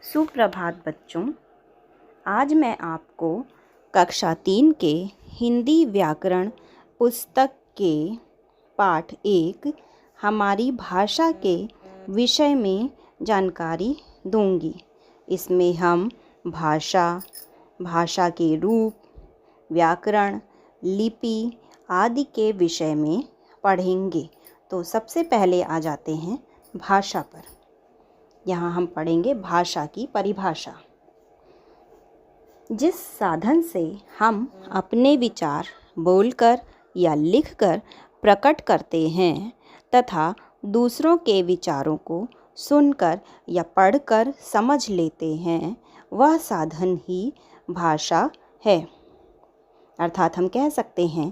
सुप्रभात बच्चों। आज मैं आपको कक्षा 3 के हिंदी व्याकरण पुस्तक के पाठ 1 हमारी भाषा के विषय में जानकारी दूंगी। इसमें हम भाषा के रूप, व्याकरण, लिपि आदि के विषय में पढ़ेंगे। तो सबसे पहले आ जाते हैं भाषा पर। यहाँ हम पढ़ेंगे भाषा की परिभाषा। जिस साधन से हम अपने विचार बोलकर या लिखकर प्रकट करते हैं तथा दूसरों के विचारों को सुनकर या पढ़कर समझ लेते हैं, वह साधन ही भाषा है। अर्थात हम कह सकते हैं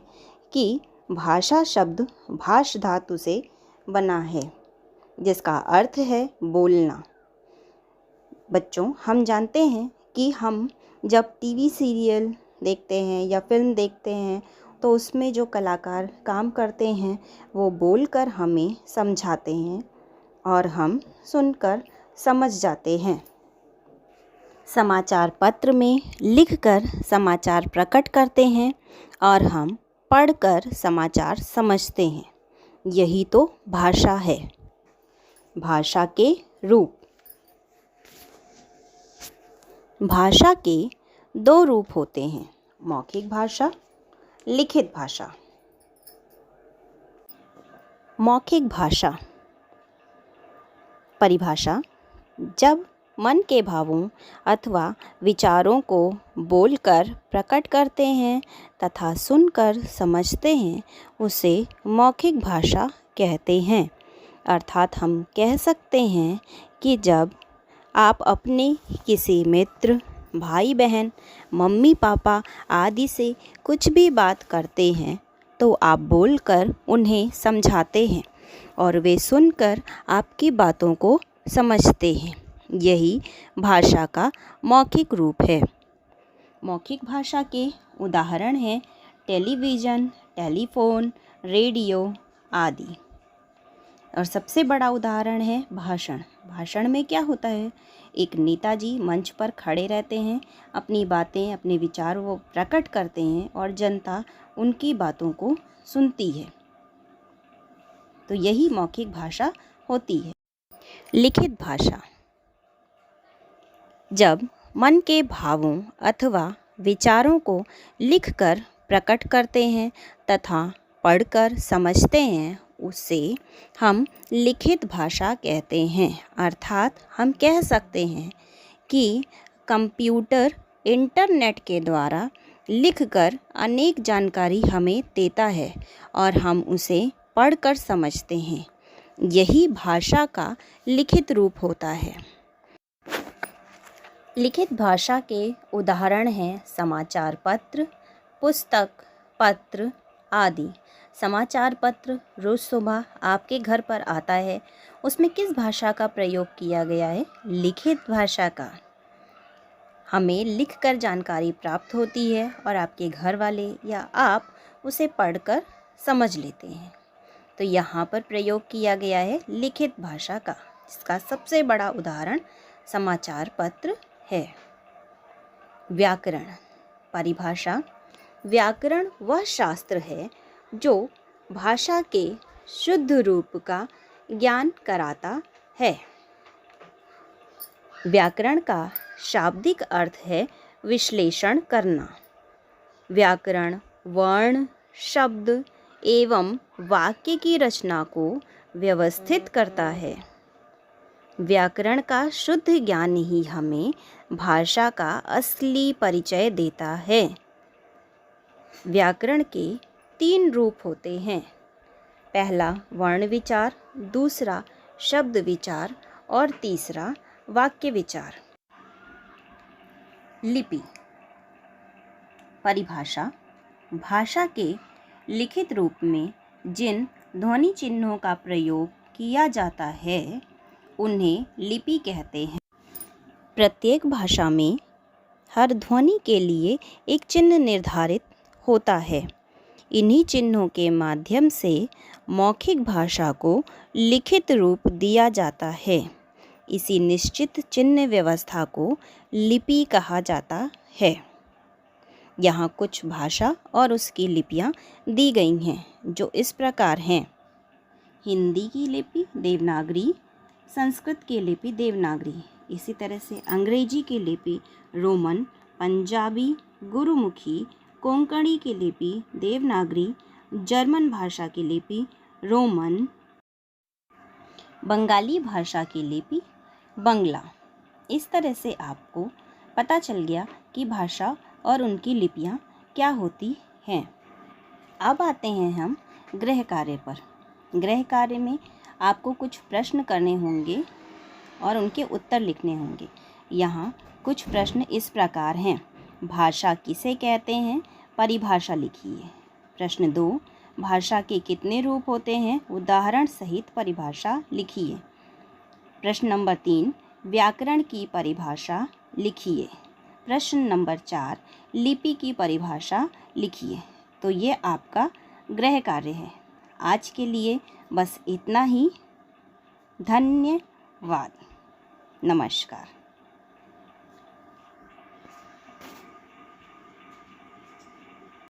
कि भाषा शब्द भाष धातु से बना है, जिसका अर्थ है बोलना। बच्चों, हम जानते हैं कि हम जब टीवी सीरियल देखते हैं या फिल्म देखते हैं तो उसमें जो कलाकार काम करते हैं वो बोलकर हमें समझाते हैं और हम सुनकर समझ जाते हैं। समाचार पत्र में लिखकर समाचार प्रकट करते हैं और हम पढ़कर समाचार समझते हैं। यही तो भाषा है। भाषा के रूप। भाषा के 2 रूप होते हैं, मौखिक भाषा, लिखित भाषा। मौखिक भाषा परिभाषा: जब मन के भावों अथवा विचारों को बोलकर प्रकट करते हैं तथा सुनकर समझते हैं, उसे मौखिक भाषा कहते हैं। अर्थात हम कह सकते हैं कि जब आप अपने किसी मित्र, भाई बहन, मम्मी पापा आदि से कुछ भी बात करते हैं तो आप बोलकर उन्हें समझाते हैं और वे सुनकर आपकी बातों को समझते हैं। यही भाषा का मौखिक रूप है। मौखिक भाषा के उदाहरण हैं टेलीविज़न, टेलीफोन, रेडियो आदि। और सबसे बड़ा उदाहरण है भाषण। भाषण में क्या होता है? एक नेताजी मंच पर खड़े रहते हैं, अपनी बातें, अपने विचार वो प्रकट करते हैं और जनता उनकी बातों को सुनती है। तो यही मौखिक भाषा होती है। लिखित भाषा: जब मन के भावों अथवा विचारों को लिखकर प्रकट करते हैं तथा पढ़कर समझते हैं, उसे हम लिखित भाषा कहते हैं। अर्थात हम कह सकते हैं कि कंप्यूटर इंटरनेट के द्वारा लिखकर अनेक जानकारी हमें देता है और हम उसे पढ़कर समझते हैं। यही भाषा का लिखित रूप होता है। लिखित भाषा के उदाहरण हैं समाचार पत्र, पुस्तक, पत्र आदि। समाचार पत्र रोज़ सुबह आपके घर पर आता है। उसमें किस भाषा का प्रयोग किया गया है? लिखित भाषा का। हमें लिखकर जानकारी प्राप्त होती है और आपके घर वाले या आप उसे पढ़कर समझ लेते हैं। तो यहाँ पर प्रयोग किया गया है लिखित भाषा का। इसका सबसे बड़ा उदाहरण समाचार पत्र है। व्याकरण परिभाषा: व्याकरण वह शास्त्र है जो भाषा के शुद्ध रूप का ज्ञान कराता है। व्याकरण का शाब्दिक अर्थ है विश्लेषण करना। व्याकरण वर्ण, शब्द एवं वाक्य की रचना को व्यवस्थित करता है। व्याकरण का शुद्ध ज्ञान ही हमें भाषा का असली परिचय देता है। व्याकरण के 3 रूप होते हैं। पहला वर्ण विचार, दूसरा शब्द विचार और तीसरा वाक्य विचार। लिपि परिभाषा: भाषा के लिखित रूप में जिन ध्वनि चिन्हों का प्रयोग किया जाता है उन्हें लिपि कहते हैं। प्रत्येक भाषा में हर ध्वनि के लिए एक चिन्ह निर्धारित होता है। इन्हीं चिन्हों के माध्यम से मौखिक भाषा को लिखित रूप दिया जाता है। इसी निश्चित चिन्ह व्यवस्था को लिपि कहा जाता है। यहाँ कुछ भाषा और उसकी लिपियाँ दी गई हैं जो इस प्रकार हैं। हिंदी की लिपि देवनागरी, संस्कृत की लिपि देवनागरी, इसी तरह से अंग्रेजी की लिपि रोमन, पंजाबी गुरुमुखी, कोंकणी की लिपि देवनागरी, जर्मन भाषा की लिपि रोमन, बंगाली भाषा की लिपि बंगला। इस तरह से आपको पता चल गया कि भाषा और उनकी लिपियाँ क्या होती हैं। अब आते हैं हम गृह कार्य पर। गृह कार्य में आपको कुछ प्रश्न करने होंगे और उनके उत्तर लिखने होंगे। यहाँ कुछ प्रश्न इस प्रकार हैं। भाषा किसे कहते हैं, परिभाषा लिखिए। प्रश्न 2, भाषा के कितने रूप होते हैं, उदाहरण सहित परिभाषा लिखिए। प्रश्न नंबर 3, व्याकरण की परिभाषा लिखिए। प्रश्न नंबर 4, लिपि की परिभाषा लिखिए। तो ये आपका गृह कार्य है। आज के लिए बस इतना ही। धन्यवाद। नमस्कार।